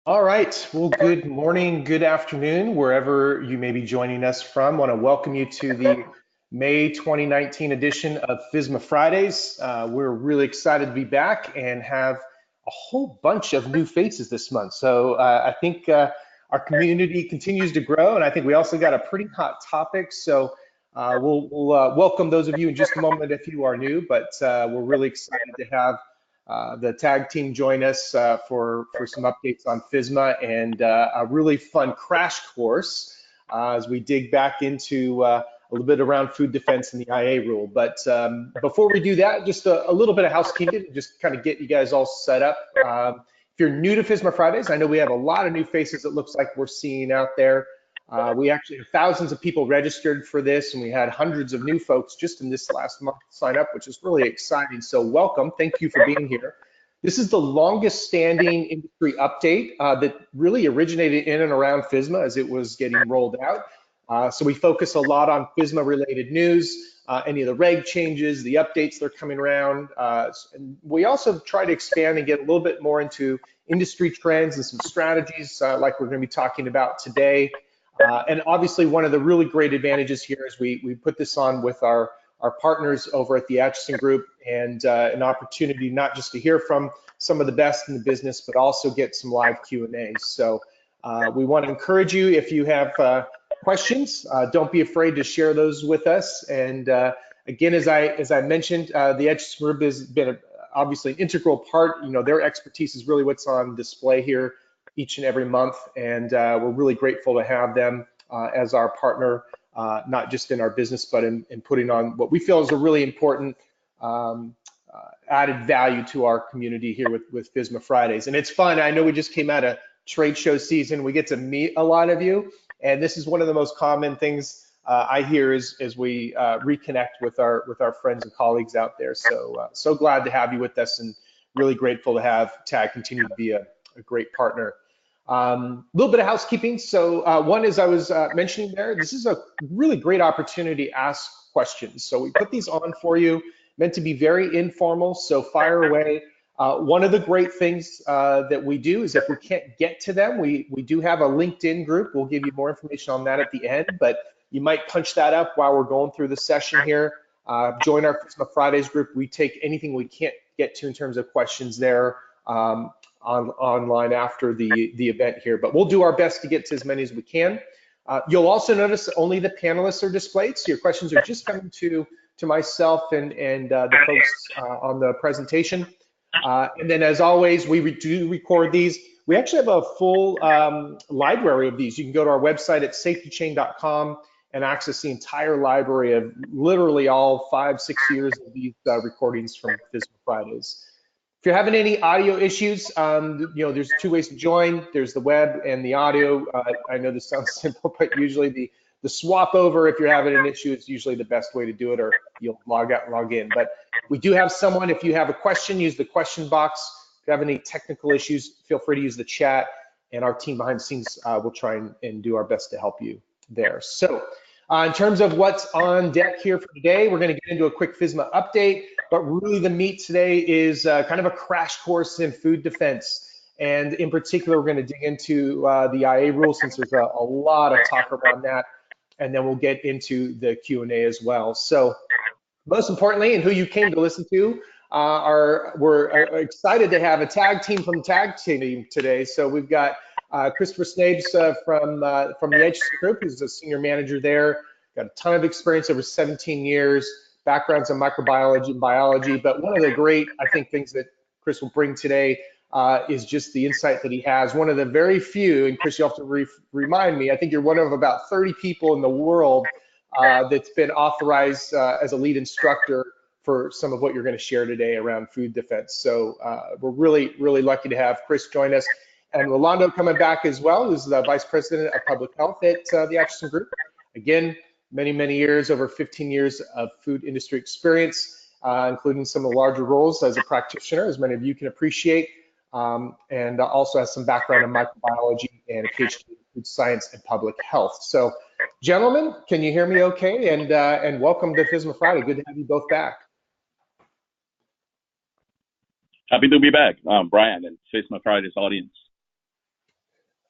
All right. Well, good morning, good afternoon, wherever you may be joining us from. I want to welcome you to the May 2019 edition of FSMA Fridays. We're really excited to be back and have a whole bunch of new faces this month. So I think our community continues to grow, and I think we also got a pretty hot topic. So we'll welcome those of you in just a moment if you are new, but we're really excited to have the tag team join us for some updates on FSMA and a really fun crash course as we dig back into a little bit around food defense and the IA rule. But before we do that, just a little bit of housekeeping, just kind of get you guys all set up. If you're new to FSMA Fridays, I know we have a lot of new faces it looks like we're seeing out there. We actually have thousands of people registered for this, and we had hundreds of new folks just in this last month sign up, which is really exciting. So welcome. Thank you for being here. This is the longest standing industry update that really originated in and around FSMA as it was getting rolled out. So we focus a lot on FSMA related news, any of the reg changes, the updates that are coming around. And we also try to expand and get a little bit more into industry trends and some strategies like we're going to be talking about today. And obviously, one of the really great advantages here is we put this on with our partners over at the Atchison Group, and an opportunity not just to hear from some of the best in the business, but also get some live Q&A. So we want to encourage you, if you have questions, don't be afraid to share those with us. And again, as I mentioned, the Atchison Group has been obviously an integral part. You know, their expertise is really what's on display here each and every month, and we're really grateful to have them as our partner, not just in our business, but in putting on what we feel is a really important added value to our community here with FSMA Fridays. And it's fun. I know we just came out of trade show season. We get to meet a lot of you, and this is one of the most common things I hear as we reconnect with our friends and colleagues out there. So so glad to have you with us, and really grateful to have TAG continue to be a great partner. A little bit of housekeeping. So one is I was mentioning there, this is a really great opportunity to ask questions. So we put these on for you, meant to be very informal, so fire away. One of the great things that we do is if we can't get to them, we do have a LinkedIn group. We'll give you more information on that at the end, but you might punch that up while we're going through the session here. Join our FSMA Fridays group. We take anything we can't get to in terms of questions there online after the event here, but we'll do our best to get to as many as we can. You'll also notice only the panelists are displayed, so your questions are just coming to myself and the folks on the presentation. And then, as always, we do record these. We actually have a full library of these. You can go to our website at SafetyChain.com and access the entire library of literally all 5-6 years of these recordings from FSMA Fridays. If you're having any audio issues, you know, there's two ways to join. There's the web and the audio. I know this sounds simple, but usually the swap over, if you're having an issue, is usually the best way to do it, or you'll log out and log in. But we do have someone, if you have a question, use the question box. If you have any technical issues, feel free to use the chat, and our team behind the scenes will try and do our best to help you there. So in terms of what's on deck here for today, we're going to get into a quick FSMA update, but really the meat today is kind of a crash course in food defense. And in particular, we're going to dig into the IA rule, since there's a lot of talk around that. And then we'll get into the Q&A as well. So most importantly, and who you came to listen to, we're excited to have a tag team from the tag team today. So we've got Christopher Snabes from the Atchison Group, who's a senior manager there. Got a ton of experience, over 17 years, backgrounds in microbiology and biology. But one of the great, I think, things that Chris will bring today is just the insight that he has. One of the very few, and Chris, you'll have to remind me, I think you're one of about 30 people in the world that's been authorized as a lead instructor for some of what you're going to share today around food defense. So we're really, really lucky to have Chris join us. And Rolando coming back as well, who's the Vice President of Public Health at the Atchison Group. Again, many, many years, over 15 years of food industry experience, including some of the larger roles as a practitioner, as many of you can appreciate, and also has some background in microbiology and a PhD in food science and public health. So, gentlemen, can you hear me okay? And welcome to FSMA Friday. Good to have you both back. Happy to be back, Brian, and FSMA Friday's audience.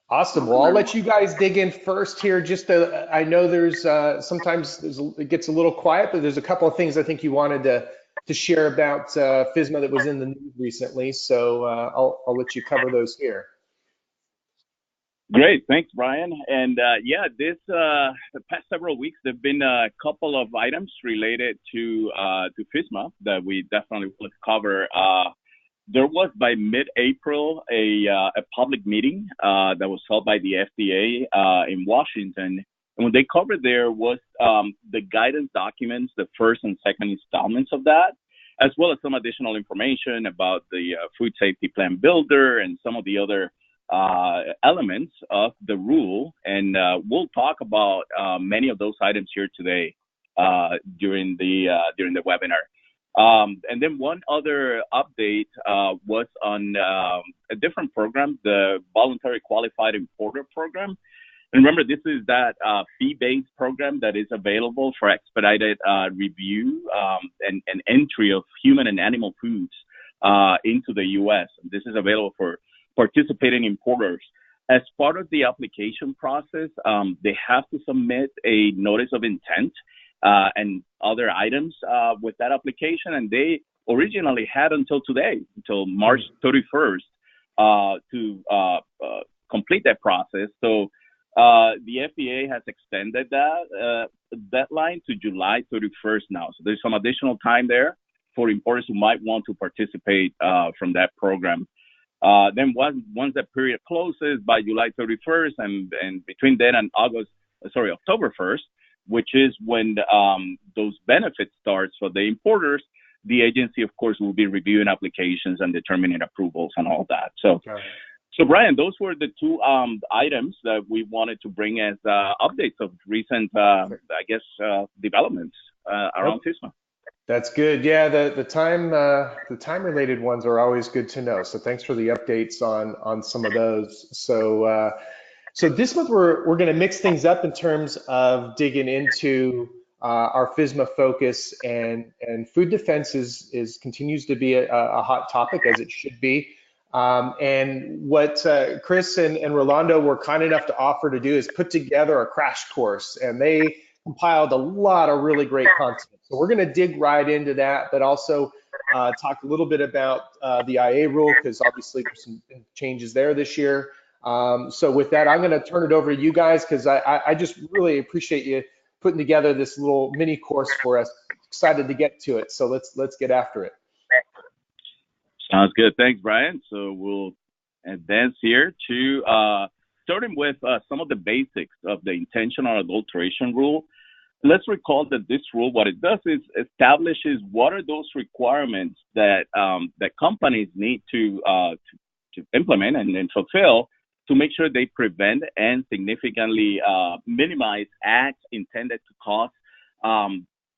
Awesome. Well, I'll let you guys dig in first here. Just to, I know there's sometimes it gets a little quiet, but there's a couple of things I think you wanted to share about FSMA that was in the news recently. So I'll let you cover those here. Great, thanks, Brian. And yeah, this the past several weeks there've been a couple of items related to FSMA that we definitely will cover. There was by mid-April a public meeting that was held by the FDA in Washington, and what they covered there was the guidance documents, the first and second installments of that, as well as some additional information about the food safety plan builder and some of the other elements of the rule. And we'll talk about many of those items here today during the webinar. And then one other update was on a different program, the Voluntary Qualified Importer Program. And remember, this is that fee-based program that is available for expedited review and entry of human and animal foods into the U.S. This is available for participating importers. As part of the application process, they have to submit a notice of intent and other items with that application. And they originally had until today, until March 31st, to complete that process. So the FDA has extended that deadline to July 31st now. So there's some additional time there for importers who might want to participate from that program. Then once that period closes by July 31st, and between then and October 1st, which is when those benefits starts for the importers, the agency, of course, will be reviewing applications and determining approvals and all that. So, So Brian, those were the two items that we wanted to bring as updates of recent, developments around FSMA. That's good. Yeah, the time related ones are always good to know. So thanks for the updates on some of those. So so this month we're going to mix things up in terms of digging into our FSMA focus, and food defense is continues to be a hot topic, as it should be. And what Chris and Rolando were kind enough to offer to do is put together a crash course, and they compiled a lot of really great content. So we're going to dig right into that, but also talk a little bit about the IA rule, because obviously there's some changes there this year. So with that, I'm going to turn it over to you guys, because I just really appreciate you putting together this little mini course for us. Excited to get to it. So let's get after it. Sounds good. Thanks, Brian. So we'll advance here to starting with some of the basics of the intentional adulteration rule. Let's recall that this rule, what it does is establishes what are those requirements that that companies need to implement and fulfill to make sure they prevent and significantly minimize acts intended to cause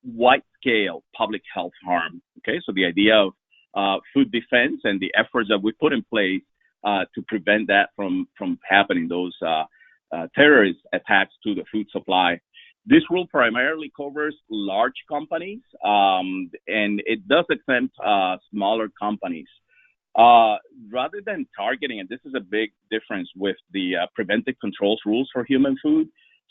wide-scale public health harm. Okay, so the idea of food defense and the efforts that we put in place to prevent that from happening, those terrorist attacks to the food supply. This rule primarily covers large companies, and it does exempt smaller companies. Rather than targeting, and this is a big difference with the preventive controls rules for human food.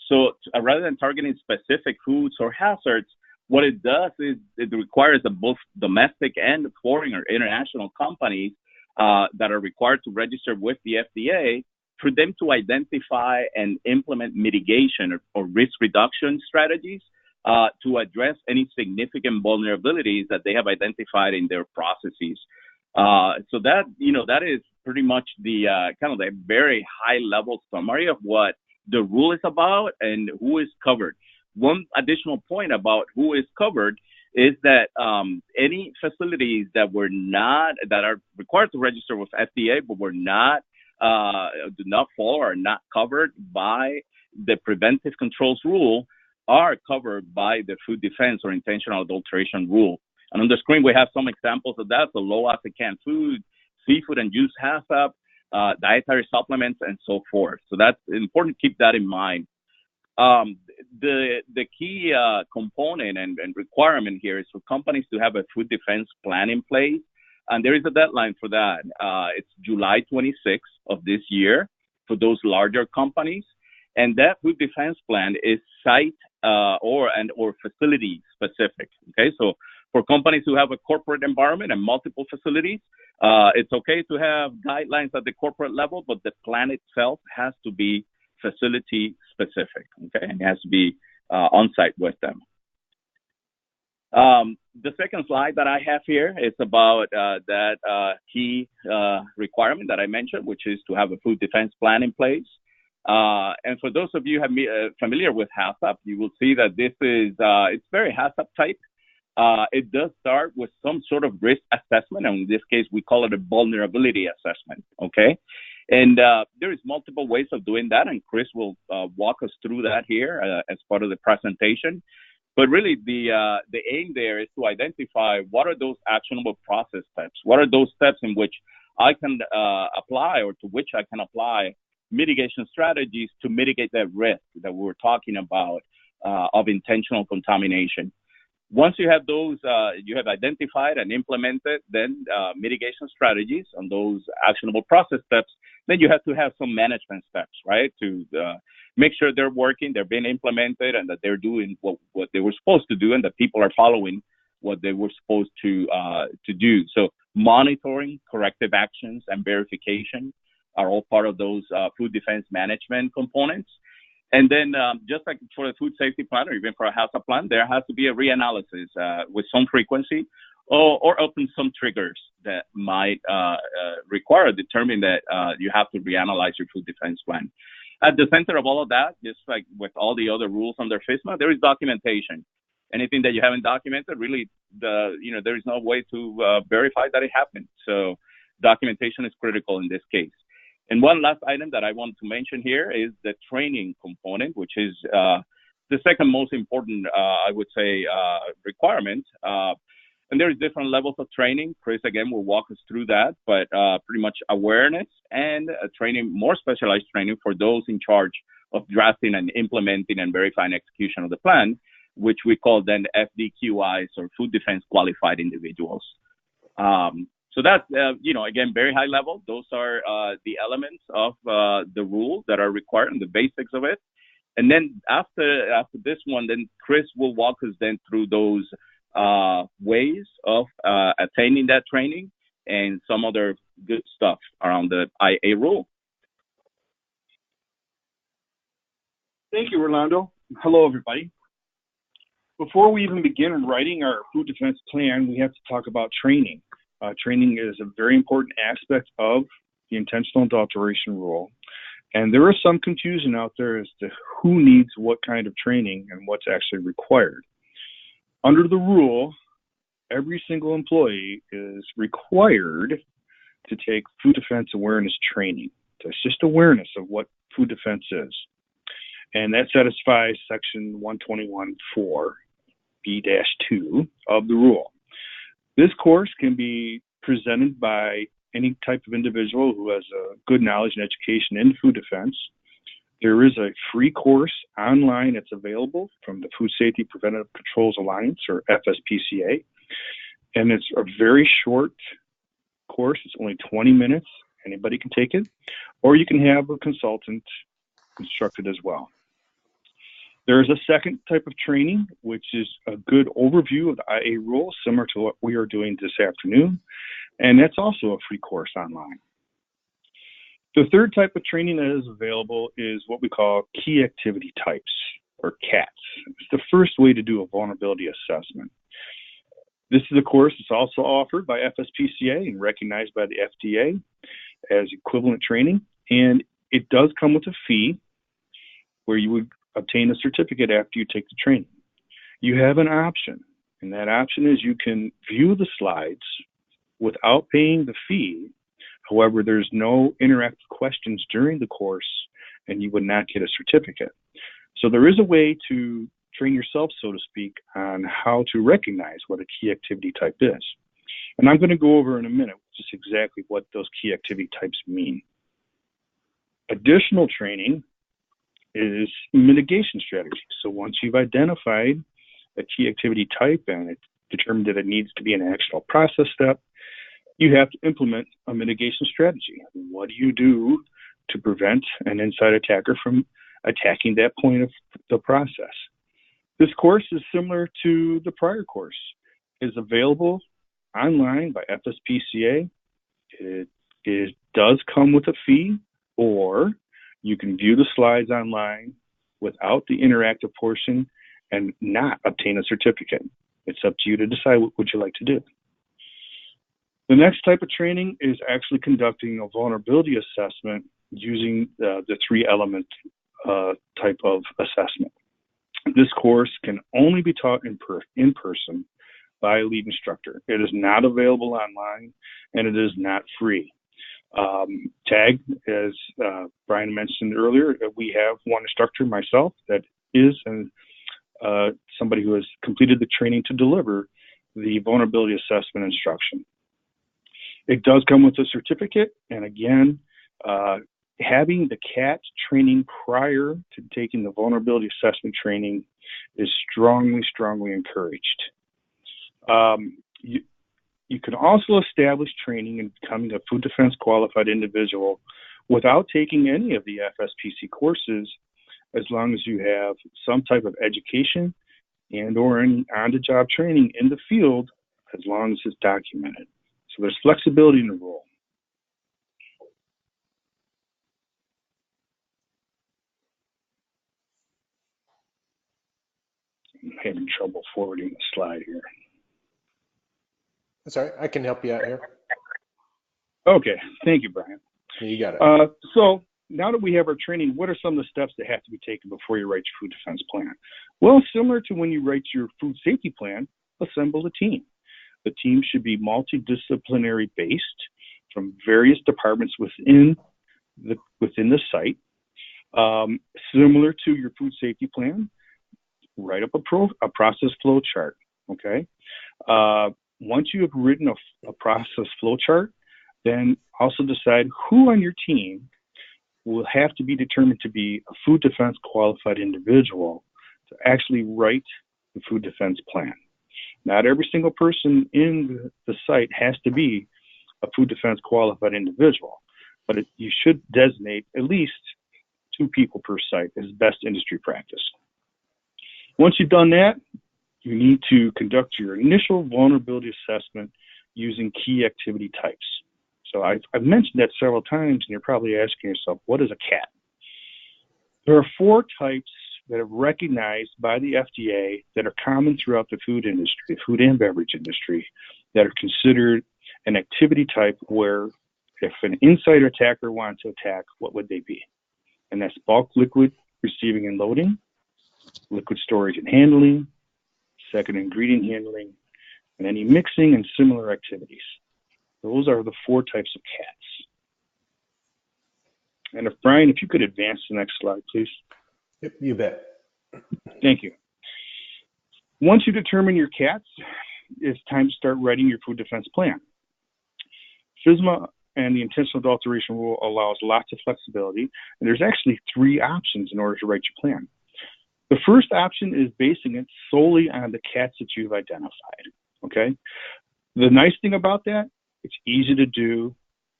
So rather than targeting specific foods or hazards, what it does is it requires that both domestic and foreign or international companies that are required to register with the FDA, for them to identify and implement mitigation or risk reduction strategies to address any significant vulnerabilities that they have identified in their processes. So that, that is pretty much the kind of the very high level summary of what the rule is about and who is covered. One additional point about who is covered is that any facilities that are required to register with FDA but were not do not fall or are not covered by the preventive controls rule are covered by the food defense or intentional adulteration rule. And on the screen we have some examples of that: so low acid canned food, seafood and juice HACCP, dietary supplements, and so forth. So that's important to keep that in mind. The key component and requirement here is for companies to have a food defense plan in place, and there is a deadline for that. It's July 26th of this year. for those larger companies. And that food defense plan is site or facility specific. Okay, so for companies who have a corporate environment and multiple facilities, it's okay to have guidelines at the corporate level, but the plan itself has to be facility specific. Okay, and it has to be on site with them. The second slide that I have here is about that key requirement that I mentioned, which is to have a food defense plan in place. And for those of you who are familiar with HACCP, you will see that this is it's very HACCP type. It does start with some sort of risk assessment, and in this case, we call it a vulnerability assessment. Okay, and there is multiple ways of doing that, and Chris will walk us through that here as part of the presentation. But really, the aim there is to identify what are those actionable process steps. What are those steps in which I can apply, or to which I can apply mitigation strategies to mitigate that risk that we were talking about of intentional contamination. Once you have those, you have identified and implemented then mitigation strategies on those actionable process steps, then you have to have some management steps, right? To make sure they're working, they're being implemented, and that they're doing what they were supposed to do, and that people are following what they were supposed to do. So monitoring, corrective actions, and verification are all part of those food defense management components. And then just like for a food safety plan or even for a HACCP plan, there has to be a reanalysis with some frequency or often some triggers that might determine that you have to reanalyze your food defense plan. At the center of all of that, just like with all the other rules under FSMA, there is documentation. Anything that you haven't documented, really, there is no way to verify that it happened. So documentation is critical in this case. And one last item that I want to mention here is the training component, which is the second most important, I would say, requirement. And there's different levels of training. Chris, again, will walk us through that, but pretty much awareness and training, more specialized training for those in charge of drafting and implementing and verifying execution of the plan, which we call then FDQIs, or food defense qualified individuals. So that's, again, very high level. Those are the elements of the rule that are required and the basics of it. And then after this one, then Chris will walk us then through those ways of attaining that training and some other good stuff around the IA rule. Thank you, Rolando. Hello, everybody. Before we even begin writing our food defense plan, we have to talk about training. Training is a very important aspect of the intentional adulteration rule. And there is some confusion out there as to who needs what kind of training and what's actually required. Under the rule, every single employee is required to take food defense awareness training. So it's just awareness of what food defense is. And that satisfies section 121.4B-2 of the rule. This course can be presented by any type of individual who has a good knowledge and education in food defense. There is a free course online that's available from the Food Safety Preventive Controls Alliance, or FSPCA. And it's a very short course. It's only 20 minutes. Anybody can take it. Or you can have a consultant instruct it as well. There is a second type of training, which is a good overview of the IA rule, similar to what we are doing this afternoon. And that's also a free course online. The third type of training that is available is what we call key activity types, or CATs. It's the first way to do a vulnerability assessment. This is a course that's also offered by FSPCA and recognized by the FDA as equivalent training. And it does come with a fee where you would obtain a certificate after you take the training. You have an option, and that option is you can view the slides without paying the fee. However, there's no interactive questions during the course, and you would not get a certificate. So there is a way to train yourself, so to speak, on how to recognize what a key activity type is. And I'm going to go over in a minute just exactly what those key activity types mean. Additional training is mitigation strategy. So once you've identified a key activity type and it's determined that it needs to be an actionable process step, you have to implement a mitigation strategy. What do you do to prevent an inside attacker from attacking that point of the process. This course is similar to the prior course. It is available online by FSPCA. It does come with a fee, or you can view the slides online without the interactive portion and not obtain a certificate. It's up to you to decide what would you like to do. The next type of training is actually conducting a vulnerability assessment using the 3-element type of assessment. This course can only be taught in person by a lead instructor. It is not available online, and it is not free. TAG, as Brian mentioned earlier, we have one instructor, myself, that is somebody who has completed the training to deliver the vulnerability assessment instruction. It does come with a certificate, and again, having the CAT training prior to taking the vulnerability assessment training is strongly, strongly encouraged. You can also establish training in becoming a food defense qualified individual without taking any of the FSPC courses, as long as you have some type of education and or any on-the-job training in the field, as long as it's documented. So there's flexibility in the role. I'm having trouble forwarding the slide here. That's all right. I can help you out here. Okay. Thank you, Brian. You got it. So now that we have our training, what are some of the steps that have to be taken before you write your food defense plan? Well, similar to when you write your food safety plan, assemble a team. The team should be multidisciplinary based from various departments within the site. Similar to your food safety plan, write up a process flow chart, okay? Once you have written a process flow chart, then also decide who on your team will have to be determined to be a food defense qualified individual to actually write the food defense plan. Not every single person in the site has to be a food defense qualified individual, but you should designate at least 2 people per site as best industry practice. Once you've done that, you need to conduct your initial vulnerability assessment using key activity types. So I've mentioned that several times, and you're probably asking yourself, what is a CAT? There are 4 types that are recognized by the FDA that are common throughout the food industry, food and beverage industry, that are considered an activity type where if an insider attacker wanted to attack, what would they be? And that's bulk liquid receiving and loading, liquid storage and handling, second ingredient handling, and any mixing and similar activities. Those are the 4 types of CATs. And if Brian, if you could advance the next slide, please. Yep, you bet. Thank you. Once you determine your CATs, it's time to start writing your food defense plan. FSMA and the intentional adulteration rule allows lots of flexibility, and there's actually 3 options in order to write your plan. The first option is basing it solely on the CATs that you've identified, okay? The nice thing about that, it's easy to do,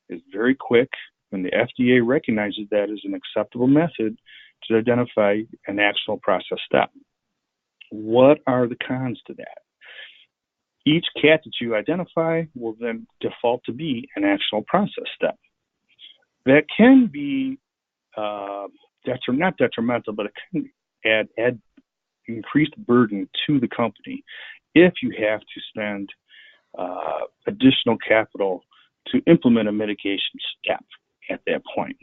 it's very quick, and the FDA recognizes that as an acceptable method to identify an actionable process step. What are the cons to that? Each CAT that you identify will then default to be an actionable process step. That can be not detrimental, but it can add increased burden to the company if you have to spend additional capital to implement a mitigation step at that point.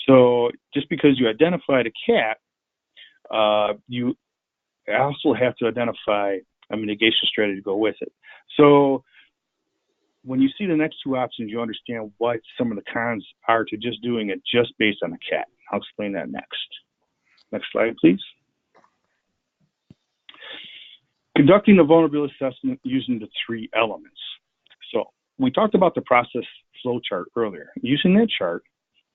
So just because you identified a CAT, you also have to identify a mitigation strategy to go with it. So when you see the next 2 options, you understand what some of the cons are to just doing it just based on a CAT. I'll explain that next. Next slide, please. Conducting the vulnerability assessment using the 3 elements. So we talked about the process flow chart earlier. Using that chart,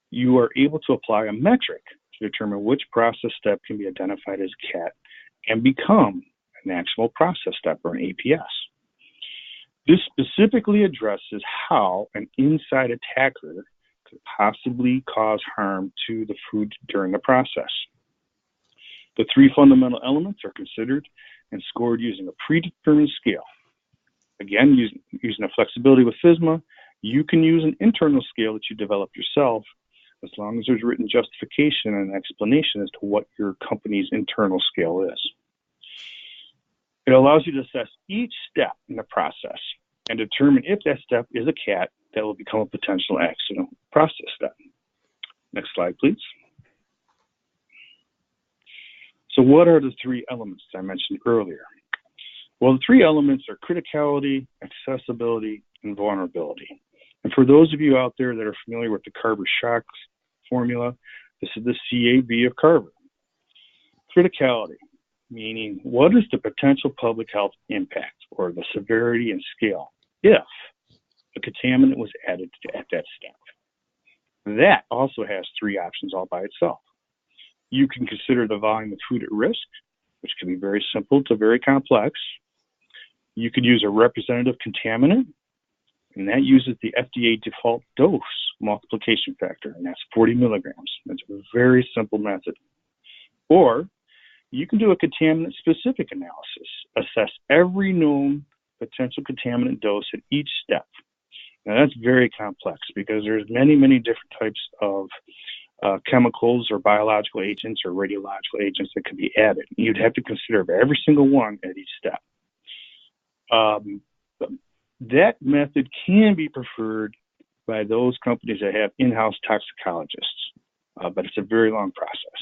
you are able to apply a metric to determine which process step can be identified as a CAT and become an actionable process step or an APS. This specifically addresses how an inside attacker could possibly cause harm to the food during the process. The three fundamental elements are considered and scored using a predetermined scale. Again, using a flexibility with FSMA, you can use an internal scale that you develop yourself as long as there's written justification and explanation as to what your company's internal scale is. It allows you to assess each step in the process and determine if that step is a CAT that will become a potential accident process step. Next slide, please. So what are the three elements I mentioned earlier? Well, the three elements are criticality, accessibility, and vulnerability. And for those of you out there that are familiar with the Carver-Shocks formula, this is the CAV of Carver. Criticality, meaning what is the potential public health impact or the severity and scale if a contaminant was added at that step. That also has three options all by itself. You can consider the volume of food at risk, which can be very simple to very complex. You could use a representative contaminant, and that uses the FDA default dose multiplication factor, and that's 40 milligrams. That's a very simple method. Or you can do a contaminant-specific analysis, assess every known potential contaminant dose at each step. Now that's very complex because there's many, many different types of chemicals or biological agents or radiological agents that can be added. You'd have to consider every single one at each step. That method can be preferred by those companies that have in-house toxicologists, but it's a very long process.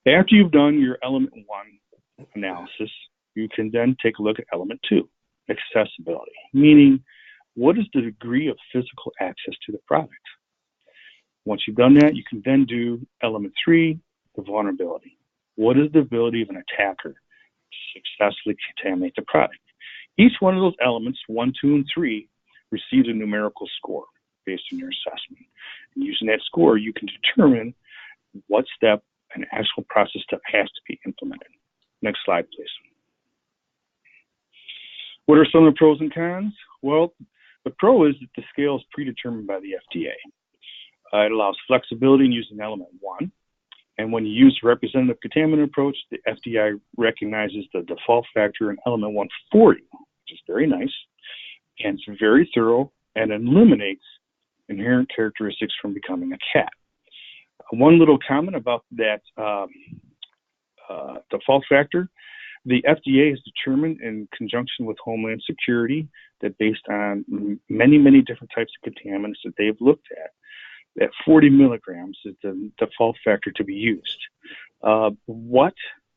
After you've done your element 1 analysis, you can then take a look at element 2, accessibility, meaning what is the degree of physical access to the product? Once you've done that, you can then do element 3, the vulnerability. What is the ability of an attacker to successfully contaminate the product? Each one of those elements, 1, 2, and 3, receives a numerical score based on your assessment. And using that score, you can determine what step an actual process step has to be implemented. Next slide, please. What are some of the pros and cons? Well, the pro is that the scale is predetermined by the FDA. It allows flexibility in using element 1. And when you use the representative contaminant approach, the FDA recognizes the default factor in element 140, which is very nice, and it's very thorough and eliminates inherent characteristics from becoming a CAT. One little comment about that default factor, the FDA has determined in conjunction with Homeland Security that based on many, many different types of contaminants that they've looked at, that 40 milligrams is the default factor to be used. What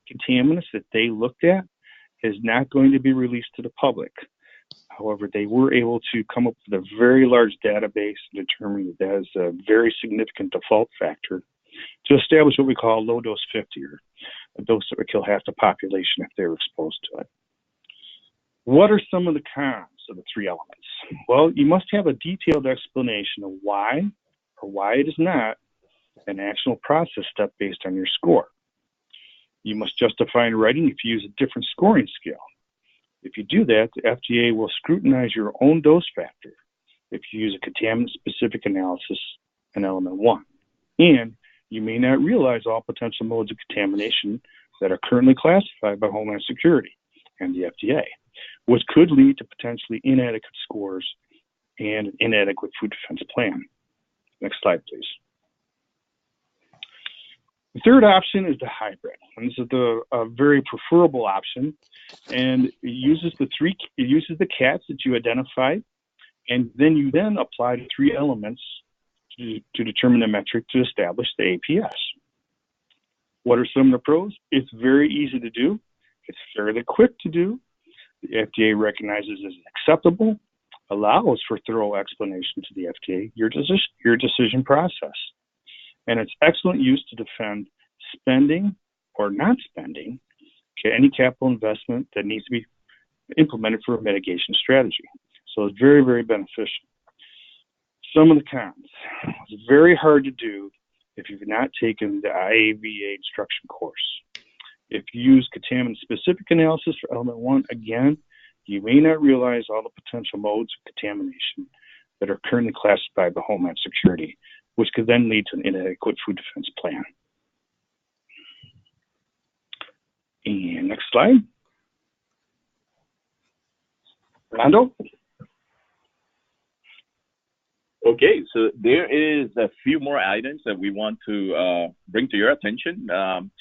contaminants that they looked at is not going to be released to the public. However, they were able to come up with a very large database and determine that that is a very significant default factor to establish what we call low dose 50, or a dose that would kill half the population if they were exposed to it. What are some of the cons of the three elements? Well, you must have a detailed explanation of why or why it is not an actual process step based on your score. You must justify in writing if you use a different scoring scale. If you do that, the FDA will scrutinize your own dose factor if you use a contaminant-specific analysis in element 1. And you may not realize all potential modes of contamination that are currently classified by Homeland Security and the FDA, which could lead to potentially inadequate scores and an inadequate food defense plan. Next slide, please. The third option is the hybrid. And this is the very preferable option, and it uses the CATs that you identified, and then you apply the three elements to determine the metric to establish the APS. What are some of the pros? It's very easy to do. It's fairly quick to do. The FDA recognizes as acceptable, allows for thorough explanation to the FDA, your decision process. And it's excellent use to defend spending or not spending any capital investment that needs to be implemented for a mitigation strategy. So it's very, very beneficial. Some of the cons. It's very hard to do if you've not taken the IAVA instruction course. If you use contaminant-specific analysis for element 1, again, you may not realize all the potential modes of contamination that are currently classified by Homeland Security, which could then lead to an inadequate food defense plan. And next slide. Fernando? Okay, so there is a few more items that we want to bring to your attention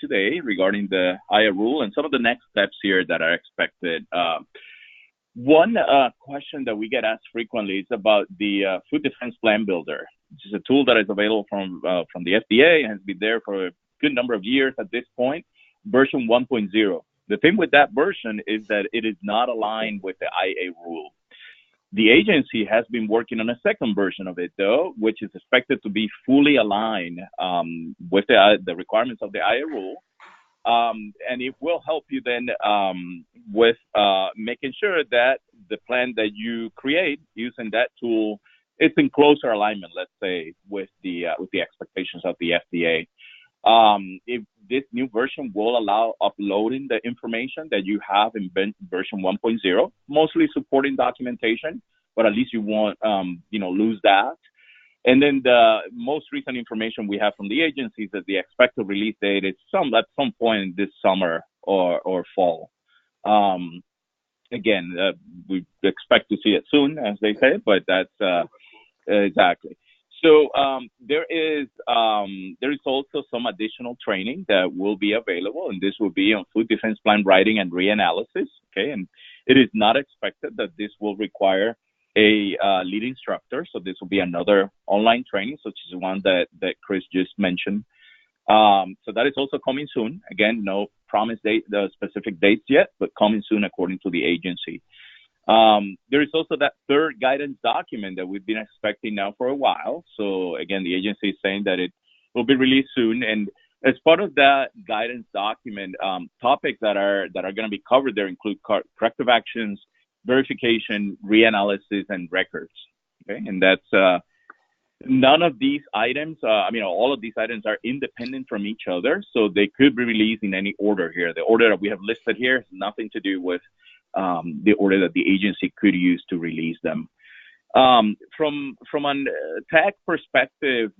today regarding the IA rule and some of the next steps here that are expected. One question that we get asked frequently is about the Food Defense Plan Builder, which is a tool that is available from the FDA and has been there for a good number of years at this point, version 1.0. The thing with that version is that it is not aligned with the IA rule. The agency has been working on a second version of it, though, which is expected to be fully aligned with the requirements of the IA rule. And it will help you then with making sure that the plan that you create using that tool is in closer alignment, let's say, with the expectations of the FDA. If this new version will allow uploading the information that you have in version 1.0, mostly supporting documentation, but at least you won't, lose that. And then the most recent information we have from the agency is that the expected release date is at some point this summer or fall. Again, we expect to see it soon, as they say, but that's exactly. So there is also some additional training that will be available, and this will be on food defense plan writing and reanalysis. Okay, and it is not expected that this will require a lead instructor. So this will be another online training, such as the one that Chris just mentioned. So that is also coming soon. Again, no promised the specific dates yet, but coming soon according to the agency. There is also that third guidance document that we've been expecting now for a while. So again, the agency is saying that it will be released soon. And as part of that guidance document, topics that are going to be covered there include corrective actions, verification, reanalysis, and records. Okay, and that's none of these items. All of these items are independent from each other, so they could be released in any order here. The order that we have listed here has nothing to do with the order that the agency could use to release them. From a tech perspective,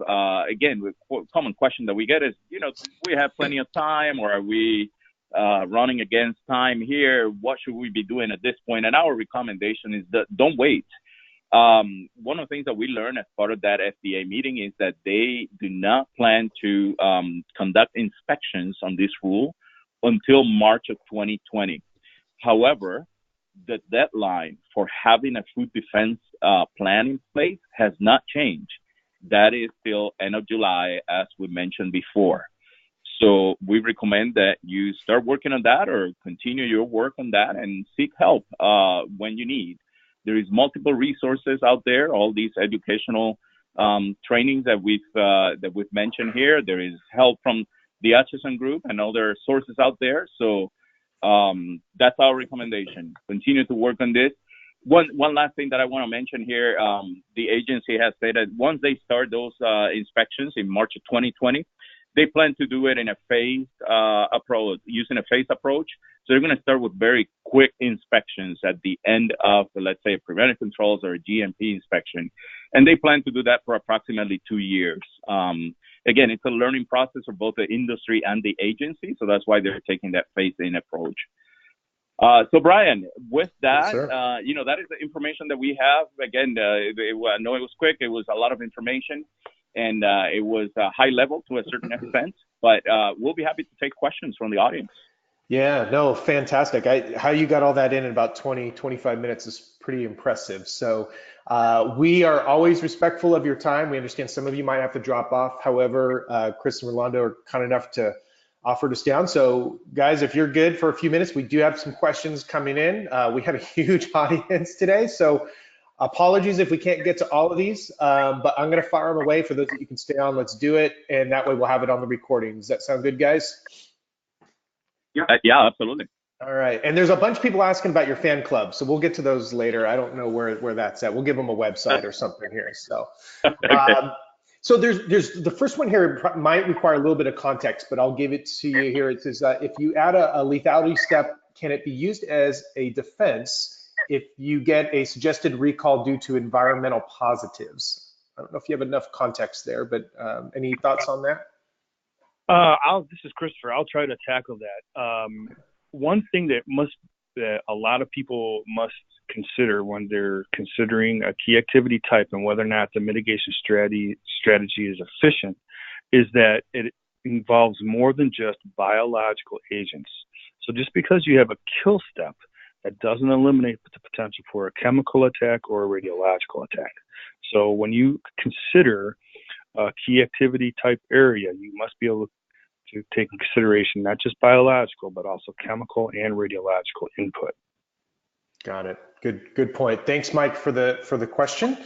again, the common question that we get is, do we have plenty of time, or are we running against time here? What should we be doing at this point? And our recommendation is that don't wait. One of the things that we learned as part of that FDA meeting is that they do not plan to conduct inspections on this rule until March of 2020. However, the deadline for having a food defense plan in place has not changed. That is still end of July, as we mentioned before. So we recommend that you start working on that or continue your work on that and seek help when you need. There is multiple resources out there, all these educational trainings that we've mentioned here. There is help from the Atchison Group and other sources out there. So that's our recommendation. Continue to work on this. One last thing that I want to mention here, the agency has said that once they start those inspections in March of 2020, they plan to do it in a phased approach, using a phased approach. So they're going to start with very quick inspections at the end of, let's say, preventive controls or a GMP inspection. And they plan to do that for approximately 2 years. Again, it's a learning process for both the industry and the agency. So that's why they're taking that phased-in approach. So Brian, with that, Yes, that is the information that we have. Again, I know it was quick. It was a lot of information, and it was high level to a certain extent, but we'll be happy to take questions from the audience. Yeah, no, fantastic. How you got all that in about 20, 25 minutes is pretty impressive. So we are always respectful of your time. We understand some of you might have to drop off. However, Chris and Rolando are kind enough to offer to stay on. So guys, if you're good for a few minutes, we do have some questions coming in. We have a huge audience today. So apologies if we can't get to all of these, but I'm going to fire them away. For those that you can stay on, let's do it. And that way we'll have it on the recording. Does that sound good, guys? Yeah, absolutely. All right. And there's a bunch of people asking about your fan club. So we'll get to those later. I don't know where that's at. We'll give them a website or something here. So, Okay. so there's the first one here might require a little bit of context, but I'll give it to you here. It says, if you add a lethality step, can it be used as a defense if you get a suggested recall due to environmental positives. I don't know if you have enough context there, but any thoughts on that? This is Christopher. I'll try to tackle that. One thing that a lot of people must consider when they're considering a key activity type and whether or not the mitigation strategy is efficient is that it involves more than just biological agents. So just because you have a kill step, that doesn't eliminate the potential for a chemical attack or a radiological attack. So when you consider a key activity type area, you must be able to take in consideration not just biological, but also chemical and radiological input. Got it. Good point. Thanks, Mike, for the question.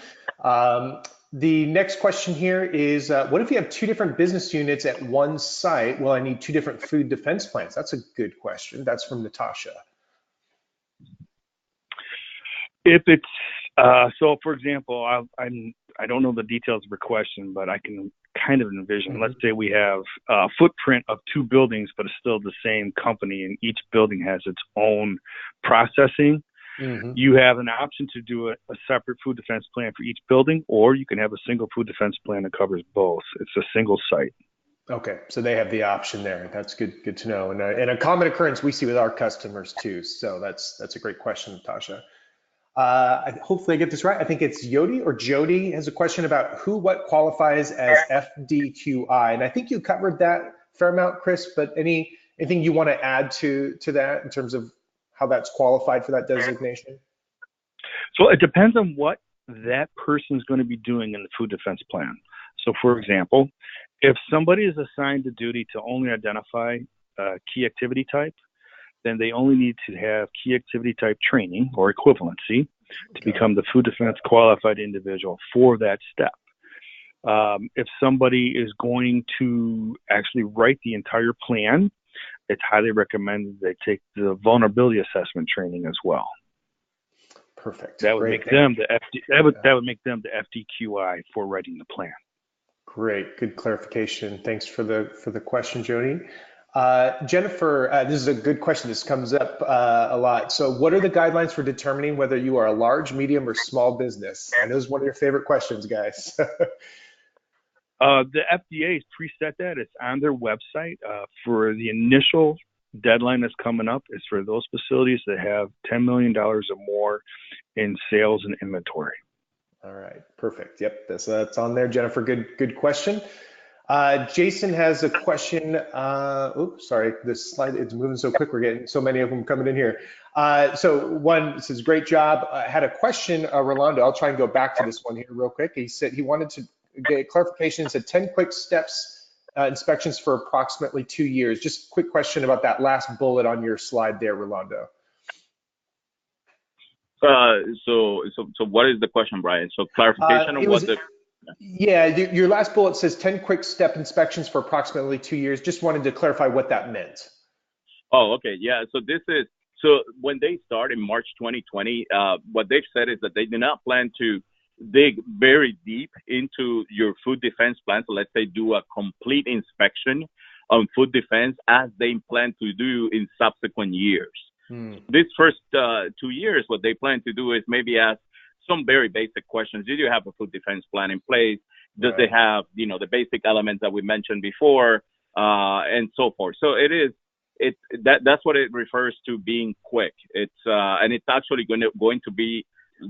The next question here is, what if you have two different business units at one site? Well, I need two different food defense plans. That's a good question. That's from Natasha. If it's so, for example, I don't know the details of your question, but I can kind of envision. Let's say we have a footprint of two buildings, but it's still the same company, and each building has its own processing. You have an option to do a separate food defense plan for each building, or you can have a single food defense plan that covers both. It's a single site. Okay, so they have the option there. That's good to know, and a common occurrence we see with our customers too. So that's a great question, Natasha. Hopefully I get this right. I think it's Yodi or Jody has a question about what qualifies as FDQI, and I think you covered that fair amount, Chris. But anything you want to add to that in terms of how that's qualified for that designation? So it depends on what that person is going to be doing in the food defense plan. So, for example, if somebody is assigned the duty to only identify key activity type, then they only need to have key activity type training or equivalency to become the food defense qualified individual for that step. If somebody is going to actually write the entire plan, it's highly recommended they take the vulnerability assessment training as well. Perfect. That would make them that would make them the FDQI for writing the plan. Great, good clarification. Thanks for the question, Jody. Jennifer, this is a good question. This comes up a lot. So what are the guidelines for determining whether you are a large, medium, or small business? I know it's one of your favorite questions, guys. The FDA has preset that. It's on their website. For the initial deadline that's coming up is for those facilities that have $10 million or more in sales and inventory. All right, perfect. Yep, that's on there. Jennifer, good question. Jason has a question. Oops, sorry, this slide, it's moving so quick. We're getting so many of them coming in here. So one says, great job. I had a question, Rolando. I'll try and go back to this one here real quick. He said he wanted to get clarification. He said 10 quick steps inspections for approximately 2 years. Just a quick question about that last bullet on your slide there, Rolando. So what is the question, Brian? So clarification of what the... Yeah, your last bullet says 10 quick step inspections for approximately 2 years. Just wanted to clarify what that meant. Oh, okay. Yeah. So when they start in March 2020, what they've said is that they do not plan to dig very deep into your food defense plan. So let's say do a complete inspection on food defense as they plan to do in subsequent years. This first 2 years, what they plan to do is maybe ask some very basic questions. Did you have a food defense plan in place? Does they have, the basic elements that we mentioned before, and so forth. So that's what it refers to being quick. And it's actually going to be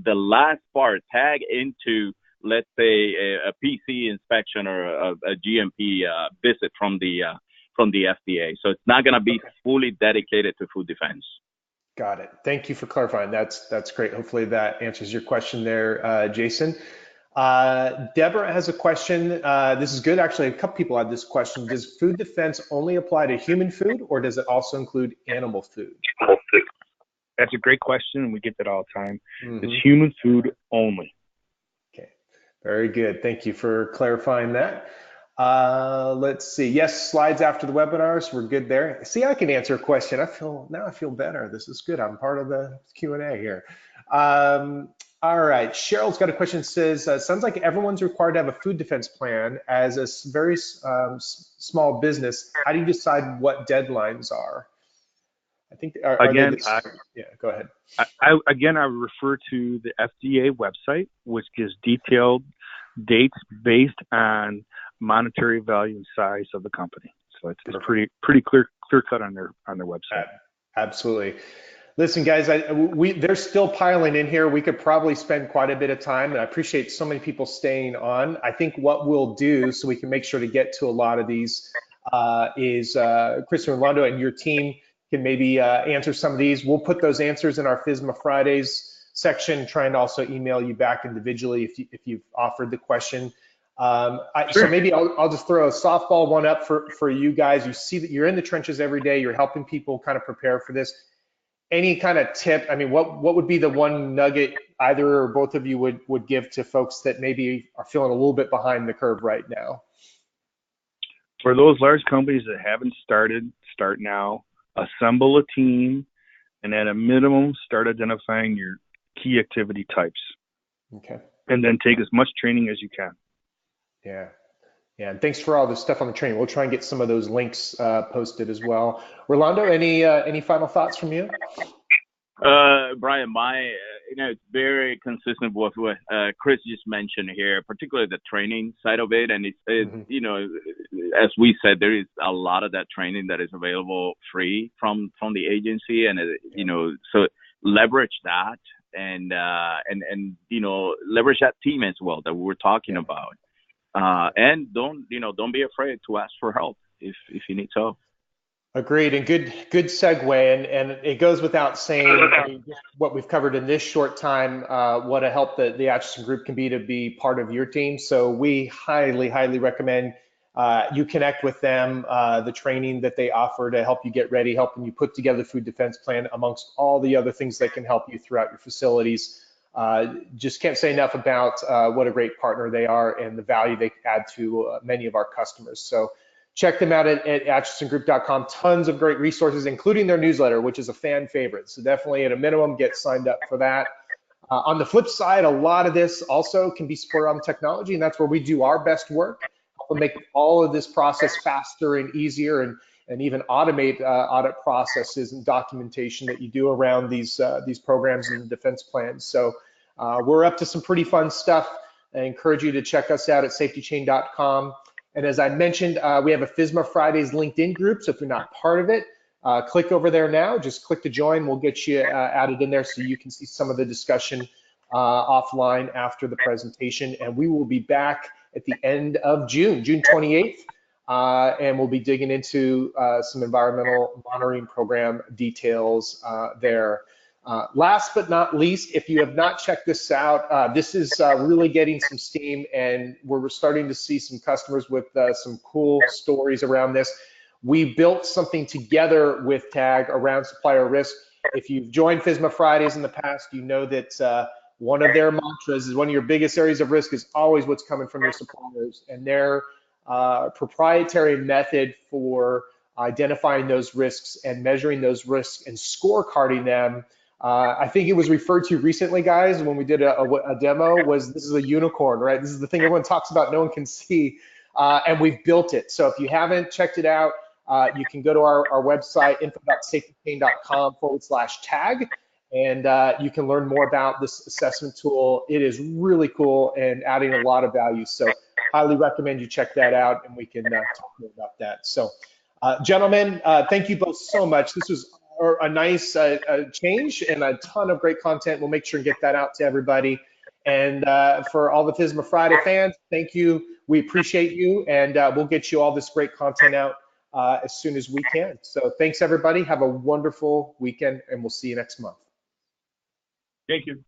the last part tag into, let's say, a PC inspection or a GMP visit from the FDA. So it's not going to be fully dedicated to food defense. Got it. Thank you for clarifying. That's great. Hopefully that answers your question there, Jason. Deborah has a question. This is good. Actually, a couple people had this question. Does food defense only apply to human food, or does it also include animal food? That's a great question, and we get that all the time. It's human food only. Okay, very good. Thank you for clarifying that. Let's see. Yes, slides after the webinar, so we're good there. See, I can answer a question. Now I feel better. This is good. I'm part of the Q&A here. All right. Cheryl's got a question that says, sounds like everyone's required to have a food defense plan as a very small business. How do you decide what deadlines are? I think, are they Again, yeah, go ahead. I refer to the FDA website, which gives detailed dates based on monetary value and size of the company. So it's pretty clear cut on their website. Absolutely. Listen, guys, they're still piling in here. We could probably spend quite a bit of time, and I appreciate so many people staying on. I think what we'll do, so we can make sure to get to a lot of these, is Chris and Rolando and your team can maybe answer some of these. We'll put those answers in our FSMA Fridays section, trying to also email you back individually if you've offered the question. So maybe I'll just throw a softball one up for you guys. You see that you're in the trenches every day. You're helping people kind of prepare for this. Any kind of tip? I mean, what would be the one nugget either or both of you would give to folks that maybe are feeling a little bit behind the curve right now? For those large companies that haven't started, start now. Assemble a team, and at a minimum, start identifying your key activity types. Okay. And then take as much training as you can. Yeah. Yeah, and thanks for all the stuff on the training. We'll try and get some of those links posted as well. Rolando, any final thoughts from you? Brian, it's very consistent with what Chris just mentioned here, particularly the training side of it. And as we said, there is a lot of that training that is available free from the agency, and so leverage that and leverage that team as well that we were talking about. And don't be afraid to ask for help if you need help. Agreed, and good segue, and it goes without saying what we've covered in this short time, what a help that the Atchison Group can be to be part of your team. So we highly recommend you connect with them, the training that they offer to help you get ready, helping you put together the food defense plan amongst all the other things that can help you throughout your facilities. Just can't say enough about what a great partner they are and the value they add to many of our customers. So check them out at atchisongroup.com. Tons of great resources, including their newsletter, which is a fan favorite. So definitely at a minimum, get signed up for that. On the flip side, a lot of this also can be spurred on technology, and that's where we do our best work. We'll make all of this process faster and easier, and even automate audit processes and documentation that you do around these programs and defense plans. So we're up to some pretty fun stuff. I encourage you to check us out at SafetyChain.com. And as I mentioned, we have a FSMA Fridays LinkedIn group. So if you're not part of it, click over there now. Just click to join. We'll get you added in there so you can see some of the discussion offline after the presentation. And we will be back at the end of June 28th. And we'll be digging into some environmental monitoring program details there. Last but not least, if you have not checked this out, this is really getting some steam, and we're starting to see some customers with some cool stories around this. We built something together with TAG around supplier risk. If you've joined FSMA Fridays in the past, you know that one of their mantras is one of your biggest areas of risk is always what's coming from your suppliers, and their proprietary method for identifying those risks and measuring those risks and scorecarding them. I think it was referred to recently, guys, when we did a demo, was this is a unicorn, right? This is the thing everyone talks about, no one can see, and we've built it. So if you haven't checked it out, you can go to our website, info.safetychain.com/tag, and you can learn more about this assessment tool. It is really cool and adding a lot of value. So highly recommend you check that out, and we can talk more about that. So gentlemen, thank you both so much. This was a nice change and a ton of great content. We'll make sure and get that out to everybody. And for all the FSMA Friday fans, thank you. We appreciate you, and we'll get you all this great content out as soon as we can. So thanks, everybody. Have a wonderful weekend, and we'll see you next month. Thank you.